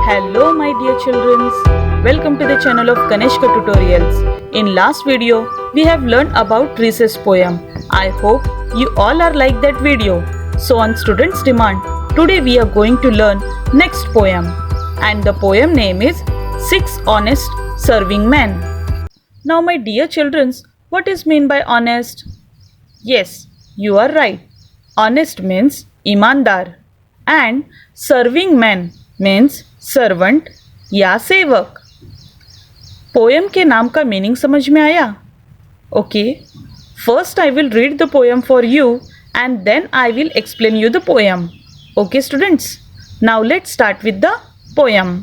Hello my dear children, welcome to the channel of Kanishka Tutorials. In last video, we have learned about recess poem. I hope you all are like that video. So on students' demand, today we are going to learn next poem. And the poem name is Six Honest Serving Men. Now my dear children, what is mean by honest? Yes, you are right. Honest means ईमानदार and serving man means servant या सेवक. Poem के नाम का meaning समझ में आया? Okay, first I will read the poem for you and then I will explain you the poem. Okay students, now let's start with the poem.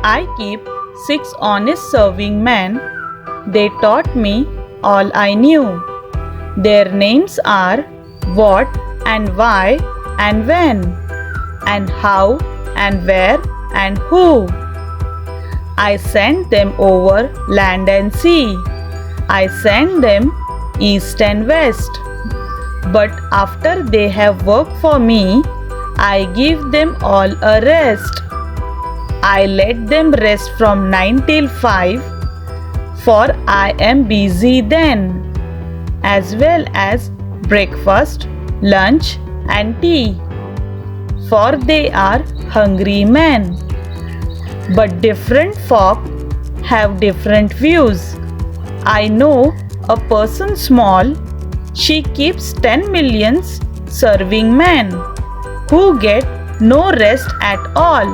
I keep 6 honest serving men. They taught me all I knew. Their names are what and why and when and how and where and who. I sent them over land and sea. I sent them east and west. But after they have worked for me, I give them all a rest. I let them rest from 9 till 5, for I am busy then, as well as breakfast, lunch and tea. For they are hungry men. But different folk have different views. I know a person small, she keeps 10 millions serving men who get no rest at all.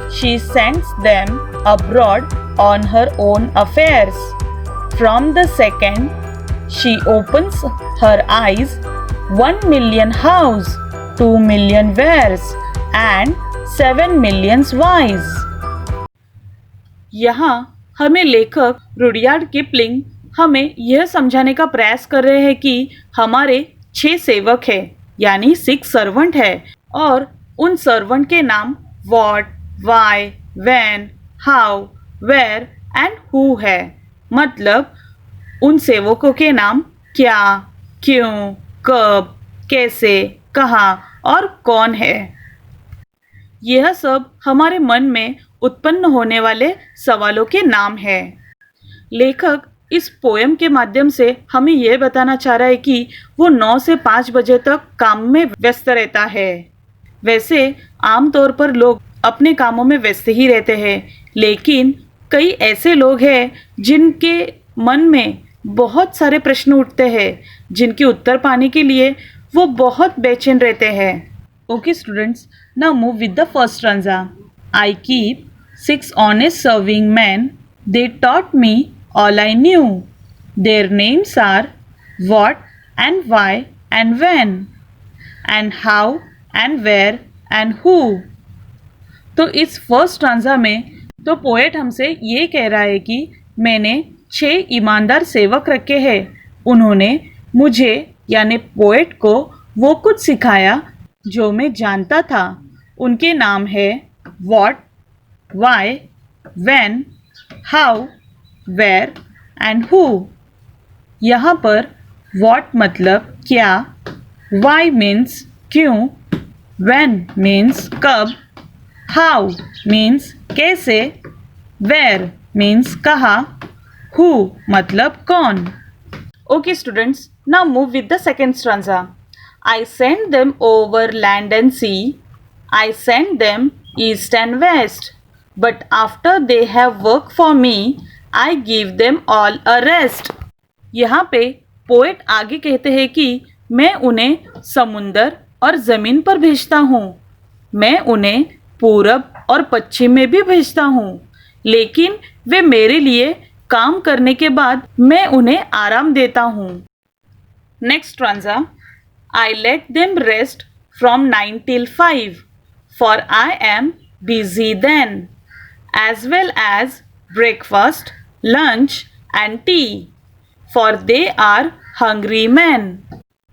She sends them abroad on her own affairs. From the second she opens her eyes, 1 million house, 2 million wares and 7 million wise. यहाँ हमें लेखक Rudyard Kipling हमें यह समझाने का प्रयास कर रहे हैं कि हमारे 6 सेवक हैं, यानी 6 सर्वेंट है, और उन सर्वेंट के नाम what, why, when, how, where and who है. मतलब उन सेवकों के नाम क्या, क्यों, कब, कैसे, कहाँ और कौन है. यह सब हमारे मन में उत्पन्न होने वाले सवालों के नाम हैं. लेखक इस पोएम के माध्यम से हमें यह बताना चाह रहा है कि वो 9 से 5 बजे तक काम में व्यस्त रहता है. वैसे आमतौर पर लोग अपने कामों में व्यस्त ही रहते हैं, लेकिन कई ऐसे लोग हैं जिनके मन में बहुत सारे प्रश्न उठते हैं, जिनके उत्तर पाने के लिए वो बहुत बेचैन रहते हैं. Okay students, now move with the first stanza. I keep 6 honest serving men. They taught me all I knew. Their names are what and why and when and how and where and who. तो इस first stanza में तो poet हमसे ये कह रहा है कि मैंने 6 ईमानदार सेवक रखे हैं. उन्होंने मुझे यानी पोएट को वो कुछ सिखाया जो मैं जानता था. उनके नाम है what, why, when, how, where and who. यहाँ पर व्हाट मतलब क्या, व्हाई मीन्स क्यों, व्हेन मीन्स कब, हाउ मीन्स कैसे, वेयर मीन्स कहाँ, हु मतलब कौन. Okay students, now move with the second stanza. I sent them over land and sea. I sent them east and west. But after they have worked for me, I give them all a rest. यहाँ पे poet आगे कहते हैं कि मैं उन्हें समुंदर और ज़मीन पर भेजता हूँ. मैं उन्हें पूरब और पश्चिम में भी भेजता हूँ, लेकिन वे मेरे लिए काम करने के बाद मैं उन्हें आराम देता हूँ. Next stanza. I let them rest from 9 till 5, for I am busy then, as well as breakfast, lunch and tea, for they are hungry men.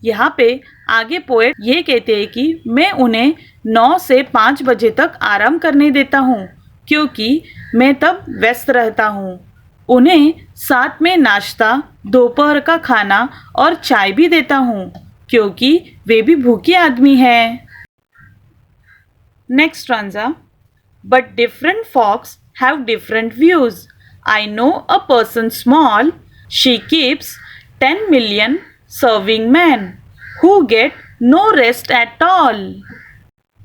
यहाँ पे आगे पोएट ये कहते हैं कि मैं उन्हें 9 से 5 बजे तक आराम करने देता हूँ, क्योंकि मैं तब व्यस्त रहता हूँ. उन्हें साथ में नाश्ता, दोपहर का खाना और चाय भी देता हूँ, क्योंकि वे भी भूखे आदमी हैं. Next stanza. but different folks have different views. I know a person small, she keeps 10 million serving men who get no rest at all.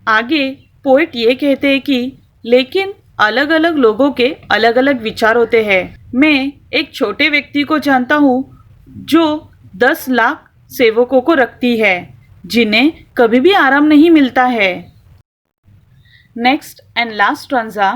आगे पोएट ये कहते हैं कि लेकिन अलग अलग लोगों के अलग अलग विचार होते हैं। मैं एक छोटे व्यक्ति को जानता हूँ जो 10 लाख सेवकों को रखती है जिन्हें कभी भी आराम नहीं मिलता है। Next and last stanza,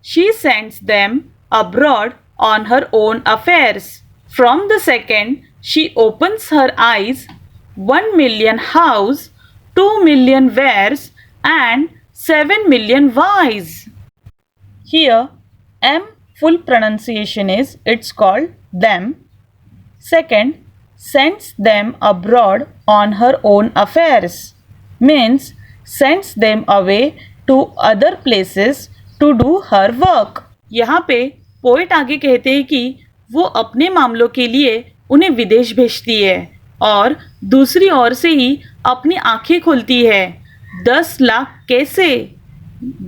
she sends them abroad on her own affairs. From the second she opens her eyes, 1 million house, 2 million wares and 7 million whys. Here M full pronunciation is, it's called them. Second, sends them abroad on her own affairs means sends them away to other places to do her work. यहाँ पे poet आगे कहते हैं कि वो अपने मामलों के लिए उन्हें विदेश भेजती है और दूसरी ओर से ही अपनी आंखें खोलती है। 10 लाख कैसे,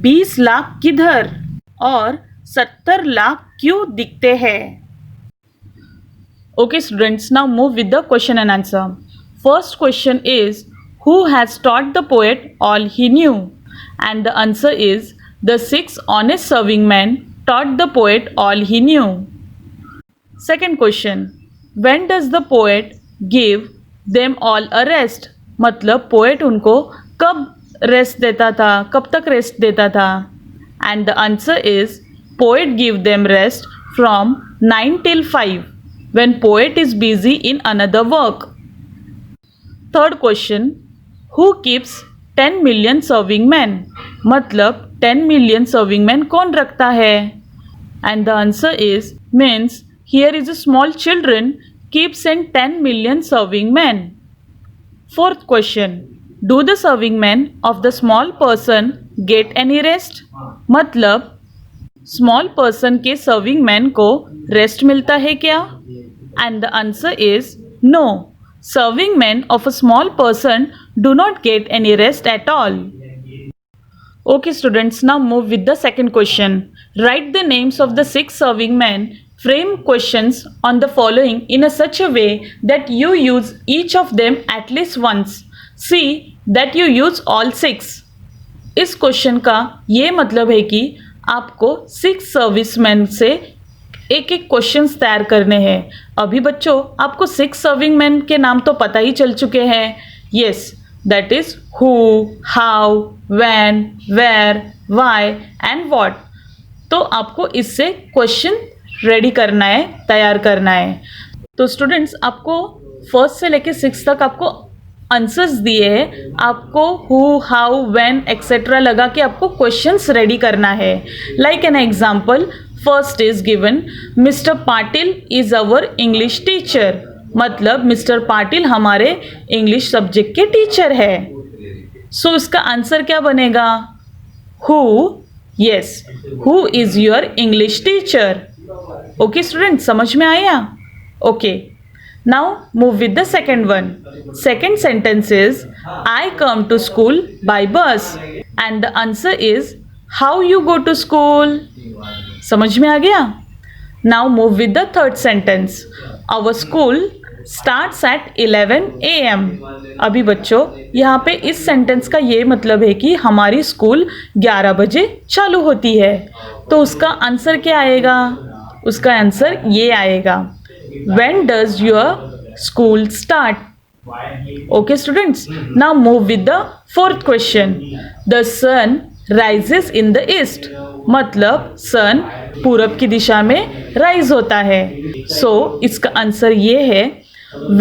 20 लाख किधर और 70 लाख क्यों दिखते हैं। Okay students, now move with the question and answer. First question is, who has taught the poet all he knew? And the answer is, the 6 honest serving men taught the poet all he knew. Second question, when does the poet give them all a rest? मतलब poet उनको कब rest देता था, कब तक rest देता था। And the answer is, poet give them rest from 9 till 5 when poet is busy in another work. Third question, who keeps 10 million serving men? मतलब 10 million serving men कौन रखता है? And the answer is, means here is a small children keeps in 10 million serving men. Fourth question, do the serving men of the small person get any rest? मतलब small person के serving men को rest मिलता है क्या? And the answer is no. Serving men of a small person do not get any rest at all. Okay students, now move with the second question. Write the names of the 6 serving men. Frame questions on the following in a such a way that you use each of them at least once. See that you use all 6. इस question का ये मतलब है कि आपको 6 serviceman से एक एक क्वेश्चंस तैयार करने हैं। अभी बच्चों आपको 6 सर्विंग मैन के नाम तो पता ही चल चुके हैं। Yes, that is who, how, when, where, why and what. तो आपको इससे क्वेश्चन रेडी करना है, तैयार करना है। तो स्टूडेंट्स आपको फर्स्ट से लेके 6 तक आपको आंसर्स दिए हैं, आपको हु, हाउ, व्हेन एक्सेट्रा लगा के आपको क्वेश्चंस रेडी करना है। Like an example, first is given, mister Patil is our English teacher. मतलब मिस्टर पाटिल हमारे इंग्लिश सब्जेक्ट के टीचर है। सो इसका आंसर क्या बनेगा? Who, yes, who is your English teacher. Okay student, समझ में आया? Okay, now move with the second one. Second sentence is, I come to school by bus and the answer is, how you go to school? समझ में आ गया? Now move with the third sentence. Our school starts at 11 AM. अभी बच्चों यहाँ पे इस sentence का ये मतलब है कि हमारी स्कूल 11 बजे चालू होती है। तो उसका आंसर क्या आएगा? उसका आंसर ये आएगा, when does your school start? Okay students, now move with the fourth question. The sun rises in the east. मतलब सन पूरब की दिशा में राइज होता है। सो इसका आंसर ये है,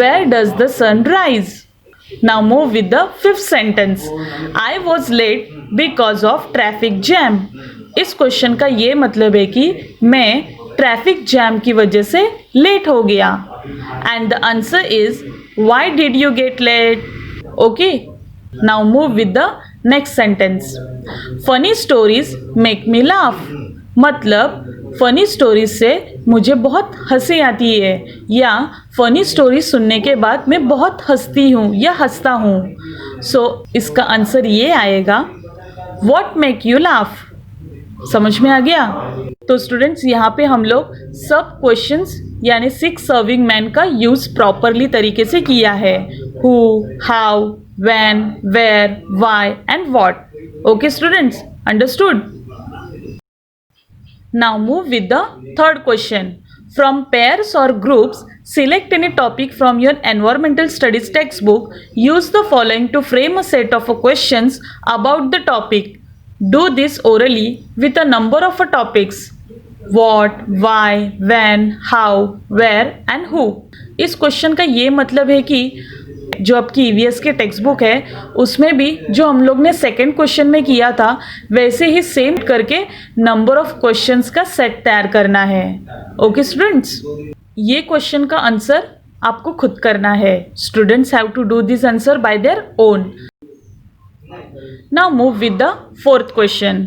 where does the sun rise? Now move with the fifth sentence. I was late because of traffic jam. इस क्वेश्चन का ये मतलब है कि मैं ट्रैफिक जैम की वजह से लेट हो गया। And the answer is, why did you get late? Okay, now move with the next sentence. Funny stories make me laugh. मतलब फनी स्टोरीज से मुझे बहुत हंसी आती है, या फनी स्टोरी सुनने के बाद मैं बहुत हंसती हूँ या हंसता हूँ। सो इसका आंसर ये आएगा, व्हाट मेक यू लाफ? समझ में आ गया? तो स्टूडेंट्स यहाँ पे हम लोग सब क्वेश्चंस यानी 6 सर्विंग मैन का यूज प्रॉपरली तरीके से किया है. Who, how, when, where, why and what. Okay students, understood? Now move with the third question. From pairs or groups, select any topic from your environmental studies textbook. Use the following to frame a set of questions about the topic. Do this orally with a number of topics. What, why, when, how, where and who. इस question का ये मतलब है कि जो आपकी EVS के text book है उसमें भी जो हम लोग ने सेकंड क्वेश्चन में किया था वैसे ही सेम करके नंबर ऑफ क्वेश्चंस का सेट तैयार करना है. ओके स्टूडेंट्स, ये क्वेश्चन का आंसर आपको खुद करना है. Students have to do this answer by their own. Now move with the fourth question.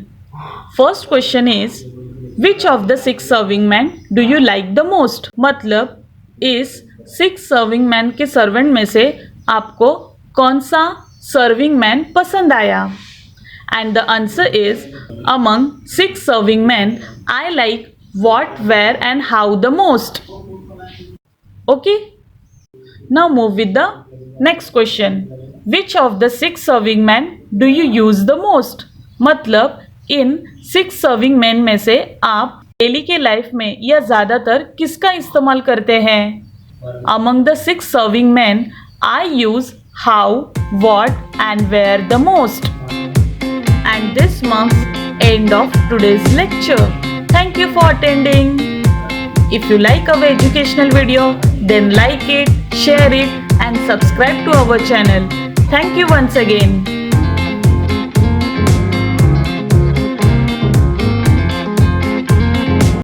First question is which of the 6 serving man do you like the most. मतलब इस 6 serving man के servant में से आपको कौन सा serving man पसंद आया. And the answer is among 6 serving man I like what, where and how the most. Okay, now move with the next question. Which of the 6 serving man do you use the most. मतलब इन 6 serving man में से आप daily के life में या ज़्यादातर किसका इस्तेमाल करते हैं. Among the 6 serving man I use how, what and where the most. And this marks end of today's lecture. Thank you for attending. If you like our educational video, then like it, share it and subscribe to our channel. Thank you once again.